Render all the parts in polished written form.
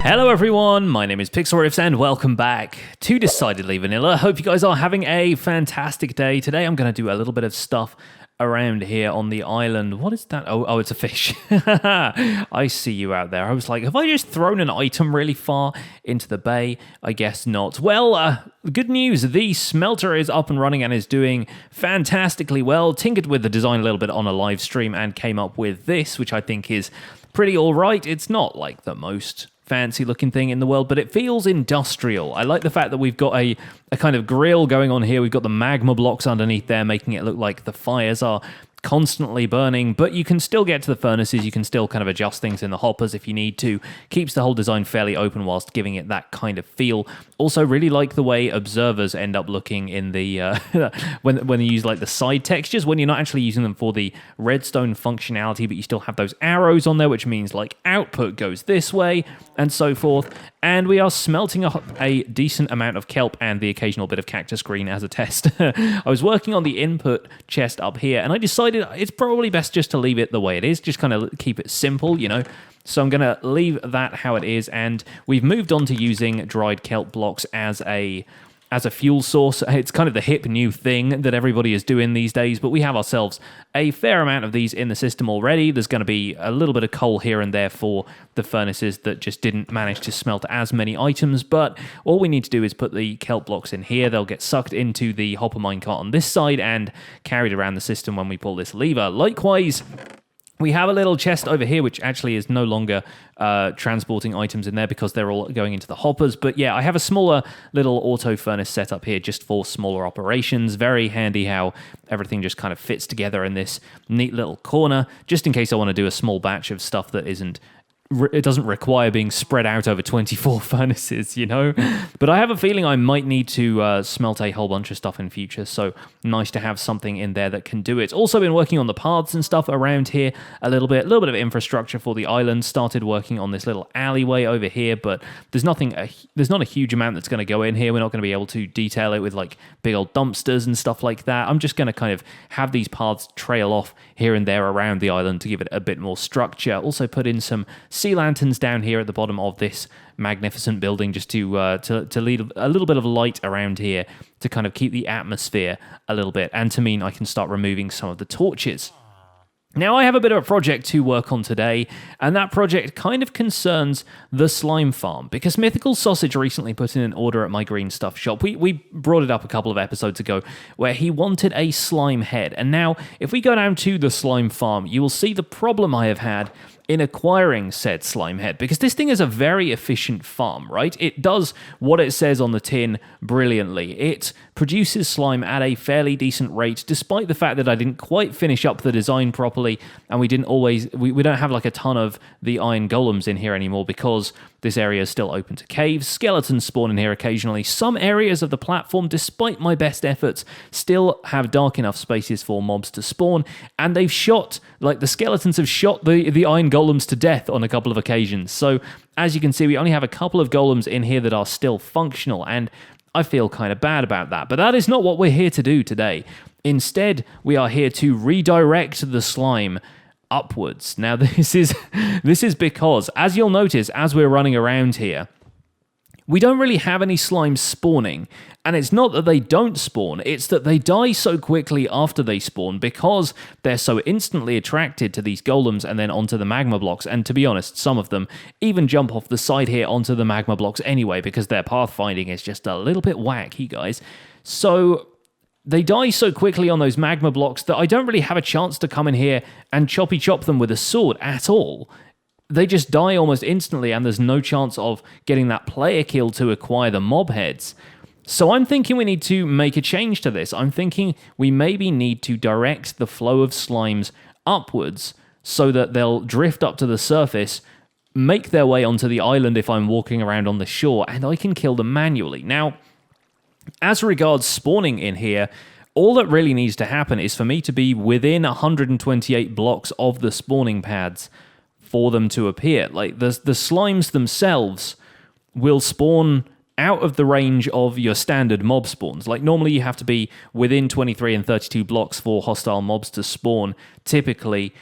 Hello everyone, my name is Pixlriffs and welcome back to Decidedly Vanilla. Hope you guys are having a fantastic day. Today I'm going to do a little bit of stuff around here on the island. What is that? Oh, it's a fish. I see you out there. I was like, have I just thrown an item really far into the bay? I guess not. Well, good news. The smelter is up and running and is doing fantastically well. Tinkered with the design a little bit on a live stream and came up with this, which I think is pretty all right. It's not like the most fancy looking thing in the world, but it feels industrial. I like the fact that we've got a kind of grill going on here. We've got the magma blocks underneath there, making it look like the fires are constantly burning, but you can still get to the furnaces. You can still kind of adjust things in the hoppers if you need to. Keeps the whole design fairly open whilst giving it that kind of feel. Also really like the way observers end up looking in the when you use like the side textures, when you're not actually using them for the redstone functionality, but you still have those arrows on there, which means like output goes this way and so forth. And we are smelting up a decent amount of kelp and the occasional bit of cactus green as a test. I was working on the input chest up here, and I decided it's probably best just to leave it the way it is, just kind of keep it simple, you know. So I'm going to leave that how it is, and we've moved on to using dried kelp blocks as a fuel source. It's kind of the hip new thing that everybody is doing these days, but we have ourselves a fair amount of these in the system already. There's going to be a little bit of coal here and there for the furnaces that just didn't manage to smelt as many items, but all we need to do is put the kelp blocks in here. They'll get sucked into the hopper minecart on this side and carried around the system when we pull this lever. Likewise, we have a little chest over here, which actually is no longer transporting items in there because they're all going into the hoppers. But yeah, I have a smaller little auto furnace set up here just for smaller operations. Very handy how everything just kind of fits together in this neat little corner, just in case I want to do a small batch of stuff that it doesn't require being spread out over 24 furnaces, you know? But I have a feeling I might need to smelt a whole bunch of stuff in future, so nice to have something in there that can do it. Also been working on the paths and stuff around here a little bit of infrastructure for the island. Started working on this little alleyway over here, but there's not a huge amount that's going to go in here. We're not going to be able to detail it with like big old dumpsters and stuff like that. I'm just going to kind of have these paths trail off here and there around the island to give it a bit more structure. Also put in some sea lanterns down here at the bottom of this magnificent building just to lead a little bit of light around here to kind of keep the atmosphere a little bit, and to mean I can start removing some of the torches. Now, I have a bit of a project to work on today, and that project kind of concerns the slime farm, because MythicalSausage recently put in an order at my green stuff shop. We brought it up a couple of episodes ago, where he wanted a slime head, and now, if we go down to the slime farm, you will see the problem I have had in acquiring said slime head, because this thing is a very efficient farm, right? It does what it says on the tin brilliantly. It produces slime at a fairly decent rate, despite the fact that I didn't quite finish up the design properly, and we don't have like a ton of the iron golems in here anymore because this area is still open to caves. Skeletons spawn in here occasionally. Some areas of the platform, despite my best efforts, still have dark enough spaces for mobs to spawn, and the skeletons have shot the iron golems to death on a couple of occasions. So, as you can see, we only have a couple of golems in here that are still functional, and I feel kind of bad about that. But that is not what we're here to do today. Instead, we are here to redirect the slime upwards. Now, this is because, as you'll notice, as we're running around here, we don't really have any slime spawning, and it's not that they don't spawn, it's that they die so quickly after they spawn because they're so instantly attracted to these golems and then onto the magma blocks, and to be honest, some of them even jump off the side here onto the magma blocks anyway because their pathfinding is just a little bit wacky, guys. So they die so quickly on those magma blocks that I don't really have a chance to come in here and choppy chop them with a sword at all. They just die almost instantly, and there's no chance of getting that player kill to acquire the mob heads. So I'm thinking we need to make a change to this. I'm thinking we maybe need to direct the flow of slimes upwards so that they'll drift up to the surface, make their way onto the island if I'm walking around on the shore, and I can kill them manually. Now, as regards spawning in here, all that really needs to happen is for me to be within 128 blocks of the spawning pads for them to appear. Like, the slimes themselves will spawn out of the range of your standard mob spawns. Like, normally you have to be within 23 and 32 blocks for hostile mobs to spawn, typically,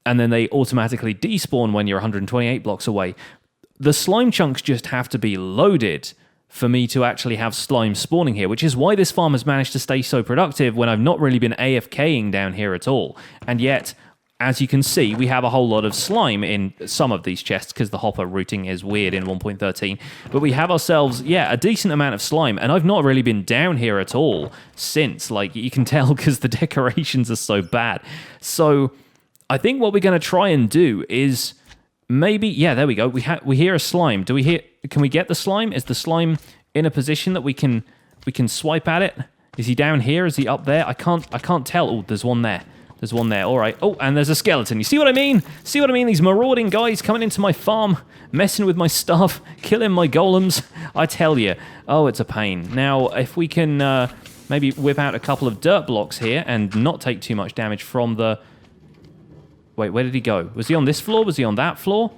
and then they automatically despawn when you're 128 blocks away. the slime chunks just have to be loaded for me to actually have slime spawning here, which is why this farm has managed to stay so productive when I've not really been AFKing down here at all. And yet, as you can see, we have a whole lot of slime in some of these chests because the hopper routing is weird in 1.13. But we have ourselves, a decent amount of slime. And I've not really been down here at all since. Like, you can tell because the decorations are so bad. So I think what we're going to try and do is maybe... Yeah, there we go. We hear a slime. Can we get the slime? Is the slime in a position that we can swipe at it? Is he down here? Is he up there? I can't tell. Oh, there's one there. There's one there. All right. Oh, and there's a skeleton. You see what I mean? See what I mean? These marauding guys coming into my farm, messing with my stuff, killing my golems. I tell you. Oh, it's a pain. Now, if we can maybe whip out a couple of dirt blocks here and not take too much damage from the... Wait, where did he go? Was he on this floor? Was he on that floor?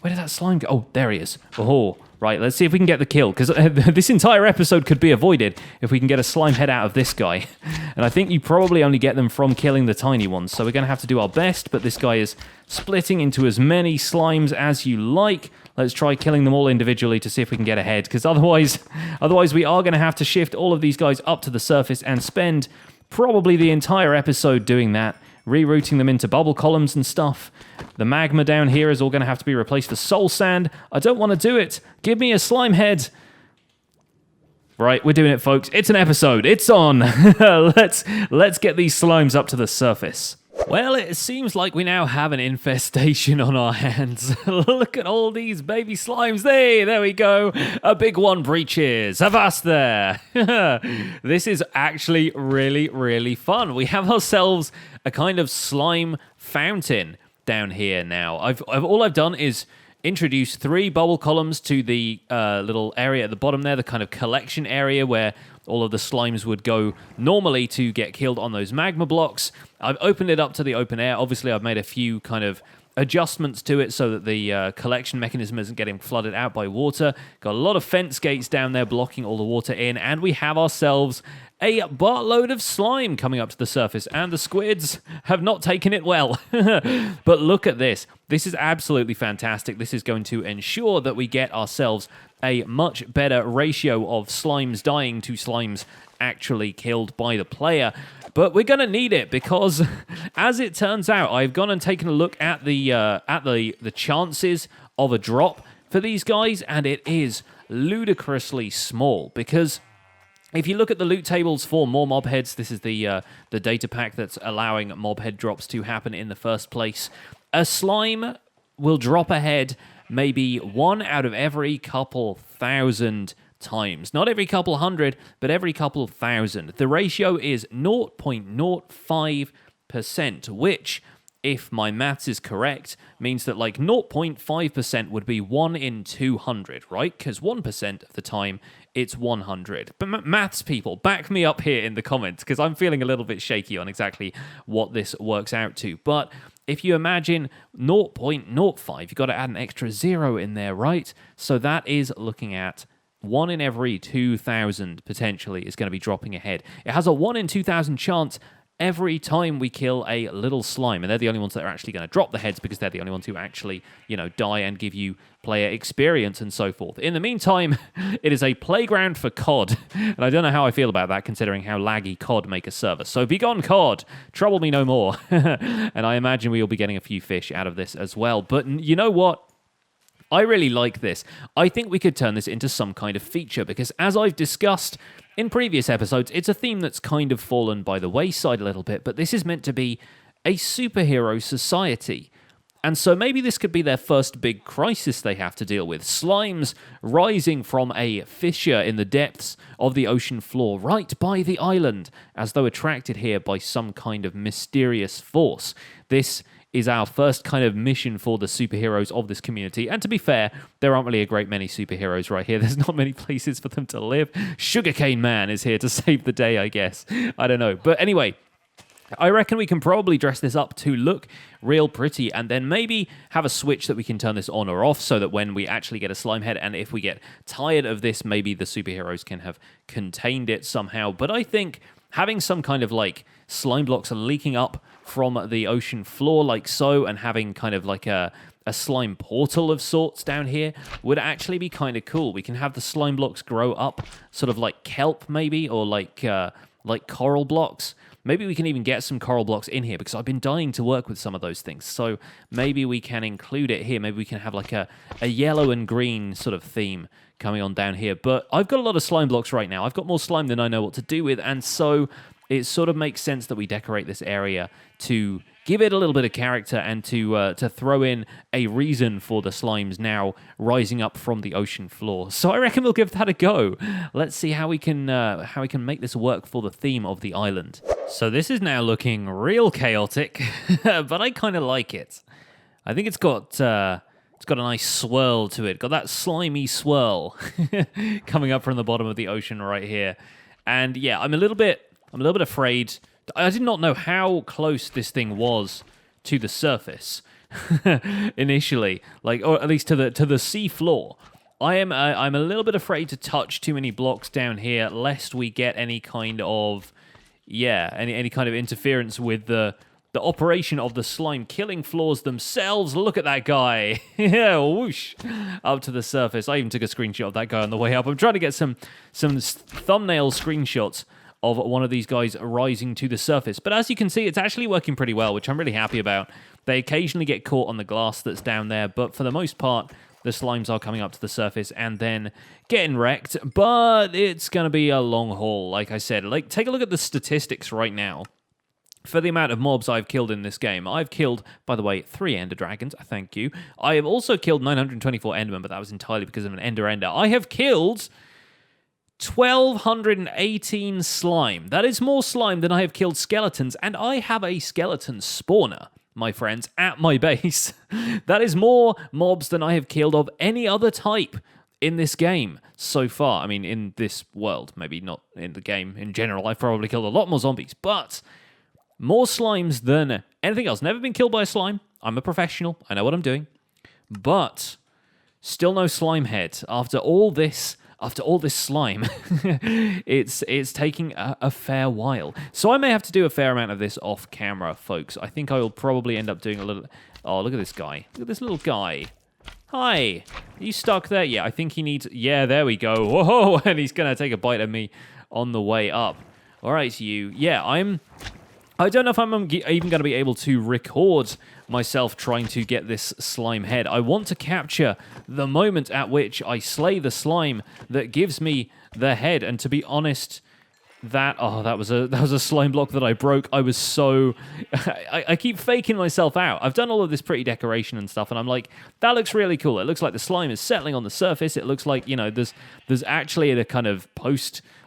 Where did that slime go? Oh, there he is. Oh, right. Let's see if we can get the kill, because this entire episode could be avoided if we can get a slime head out of this guy. And I think you probably only get them from killing the tiny ones, so we're going to have to do our best, but this guy is splitting into as many slimes as you like. Let's try killing them all individually to see if we can get ahead, because otherwise we are going to have to shift all of these guys up to the surface and spend probably the entire episode doing that, rerouting them into bubble columns and stuff. The magma down here is all going to have to be replaced for soul sand. I don't want to do it. Give me a slime head. Right, we're doing it, folks. It's an episode. It's on. Let's get these slimes up to the surface. Well, it seems like we now have an infestation on our hands. Look at all these baby slimes. There we go. A big one breaches. Avast there. This is actually really, really fun. We have ourselves a kind of slime fountain down here now. All I've done is introduce 3 bubble columns to the little area at the bottom there, the kind of collection area where all of the slimes would go normally to get killed on those magma blocks. I've opened it up to the open air. Obviously, I've made a few kind of adjustments to it so that the collection mechanism isn't getting flooded out by water. Got a lot of fence gates down there blocking all the water in, and we have ourselves a buttload of slime coming up to the surface, and the squids have not taken it well. But look at this. This is absolutely fantastic. This is going to ensure that we get ourselves a much better ratio of slimes dying to slimes actually killed by the player. But we're going to need it because, as it turns out, I've gone and taken a look at the chances of a drop for these guys, and it is ludicrously small because if you look at the loot tables for more mob heads, this is the data pack that's allowing mob head drops to happen in the first place. A slime will drop a head maybe 1 out of every couple thousand times. Not every couple hundred, but every couple thousand. The ratio is 0.05%, which, if my maths is correct, means that like 0.5% would be 1 in 200, right? Because 1% of the time, it's 100. But maths people, back me up here in the comments, because I'm feeling a little bit shaky on exactly what this works out to. But if you imagine 0.05, you've got to add an extra 0 in there, right? So that is looking at 1 in every 2,000 potentially is going to be dropping a head. It has a 1 in 2,000 chance every time we kill a little slime, and they're the only ones that are actually going to drop the heads because they're the only ones who actually, die and give you player experience and so forth. In the meantime, it is a playground for COD, and I don't know how I feel about that considering how laggy COD make a server. So be gone, COD! Trouble me no more. And I imagine we will be getting a few fish out of this as well. But you know what? I really like this. I think we could turn this into some kind of feature because, as I've discussed in previous episodes, it's a theme that's kind of fallen by the wayside a little bit, but this is meant to be a superhero society. And so maybe this could be their first big crisis they have to deal with. Slimes rising from a fissure in the depths of the ocean floor right by the island, as though attracted here by some kind of mysterious force. This is our first kind of mission for the superheroes of this community. And to be fair, there aren't really a great many superheroes right here. There's not many places for them to live. Sugarcane Man is here to save the day, I guess. I don't know. But anyway, I reckon we can probably dress this up to look real pretty and then maybe have a switch that we can turn this on or off so that when we actually get a slime head and if we get tired of this, maybe the superheroes can have contained it somehow. But I think having some kind of like slime blocks leaking up from the ocean floor like so and having kind of like a a slime portal of sorts down here would actually be kind of cool. We can have the slime blocks grow up sort of like kelp maybe, or like coral blocks. Maybe we can even get some coral blocks in here because I've been dying to work with some of those things. So maybe we can include it here. Maybe we can have like a yellow and green sort of theme coming on down here. But I've got a lot of slime blocks right now. I've got more slime than I know what to do with. And so it sort of makes sense that we decorate this area to give it a little bit of character and to throw in a reason for the slimes now rising up from the ocean floor. So I reckon we'll give that a go. Let's see how we can make this work for the theme of the island. So this is now looking real chaotic, but I kind of like it. I think it's got a nice swirl to it. Got that slimy swirl coming up from the bottom of the ocean right here. And yeah, I'm a little bit afraid. I did not know how close this thing was to the surface initially, like, or at least to the sea floor. I'm a little bit afraid to touch too many blocks down here, lest we get any kind of any kind of interference with the operation of the slime killing floors themselves. Look at that guy. Yeah, whoosh, up to the surface. I even took a screenshot of that guy on the way up. I'm trying to get some thumbnail screenshots of one of these guys rising to the surface. But as you can see, it's actually working pretty well, which I'm really happy about. They occasionally get caught on the glass that's down there, but for the most part, the slimes are coming up to the surface and then getting wrecked. But it's going to be a long haul, like I said. Like, take a look at the statistics right now. For the amount of mobs I've killed in this game, I've killed, by the way, 3 Ender Dragons, thank you. I have also killed 924 Endermen, but that was entirely because of an Ender. I have killed 1,218 slime. That is more slime than I have killed skeletons, and I have a skeleton spawner, my friends, at my base. That is more mobs than I have killed of any other type in this game so far. I mean, in this world, maybe not in the game in general. I've probably killed a lot more zombies, but more slimes than anything else. Never been killed by a slime. I'm a professional. I know what I'm doing. But still no slime head. After all this slime, it's taking a fair while. So I may have to do a fair amount of this off camera, folks. I think I will probably end up doing a little... Oh, look at this guy. Look at this little guy. Hi. Are you stuck there? Yeah, I think he needs... Yeah, there we go. Whoa, and he's going to take a bite of me on the way up. All right, you. Yeah, I don't know if I'm even going to be able to record myself trying to get this slime head. I want to capture the moment at which I slay the slime that gives me the head. And to be honest, that was a slime block that I broke. I was so... I keep faking myself out. I've done all of this pretty decoration and stuff, and I'm like, that looks really cool. It looks like the slime is settling on the surface. It looks like, there's actually a kind of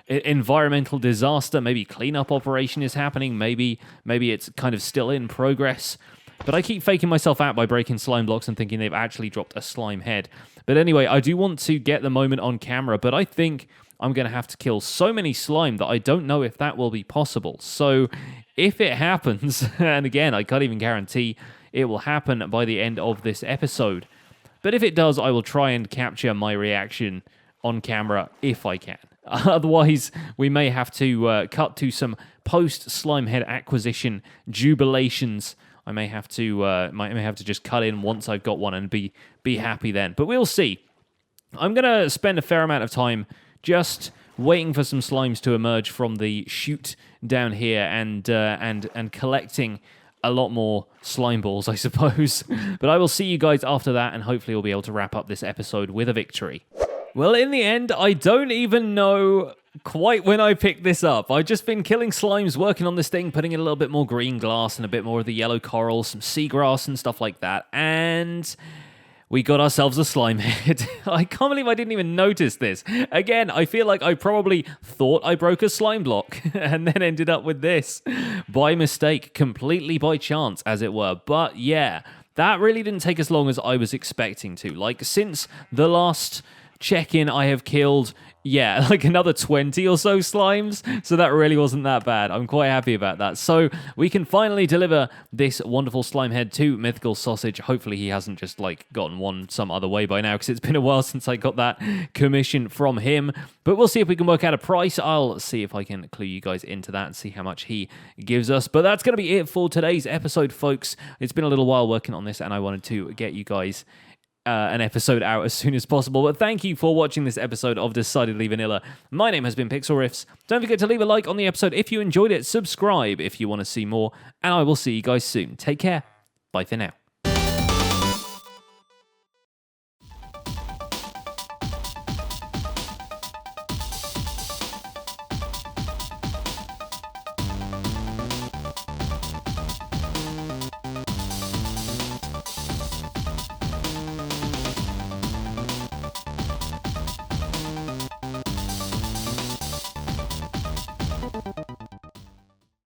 environmental disaster, maybe cleanup operation is happening, maybe it's kind of still in progress, but I keep faking myself out by breaking slime blocks and thinking they've actually dropped a slime head. But anyway, I do want to get the moment on camera, but I think I'm going to have to kill so many slime that I don't know if that will be possible. So if it happens, and again, I can't even guarantee it will happen by the end of this episode, but if it does, I will try and capture my reaction on camera if I can. Otherwise, we may have to cut to some post-slime head acquisition jubilations. I may have to just cut in once I've got one and be happy then. But we'll see. I'm going to spend a fair amount of time just waiting for some slimes to emerge from the chute down here and collecting a lot more slime balls, I suppose. But I will see you guys after that, and hopefully we'll be able to wrap up this episode with a victory. Well, in the end, I don't even know quite when I picked this up. I've just been killing slimes, working on this thing, putting in a little bit more green glass and a bit more of the yellow coral, some seagrass and stuff like that, and we got ourselves a slime head. I can't believe I didn't even notice this. Again, I feel like I probably thought I broke a slime block and then ended up with this by mistake, completely by chance, as it were. But yeah, that really didn't take as long as I was expecting to. Like, since the last check in, I have killed, yeah, like another 20 or so slimes. So that really wasn't that bad. I'm quite happy about that. So we can finally deliver this wonderful slime head to Mythical Sausage. Hopefully he hasn't just like gotten one some other way by now, because it's been a while since I got that commission from him. But we'll see if we can work out a price. I'll see if I can clue you guys into that and see how much he gives us. But that's going to be it for today's episode, folks. It's been a little while working on this, and I wanted to get you guys an episode out as soon as possible. But thank you for watching this episode of Decidedly Vanilla. My name has been Pixlriffs. Don't forget to leave a like on the episode if you enjoyed it. Subscribe if you want to see more. And I will see you guys soon. Take care. Bye for now.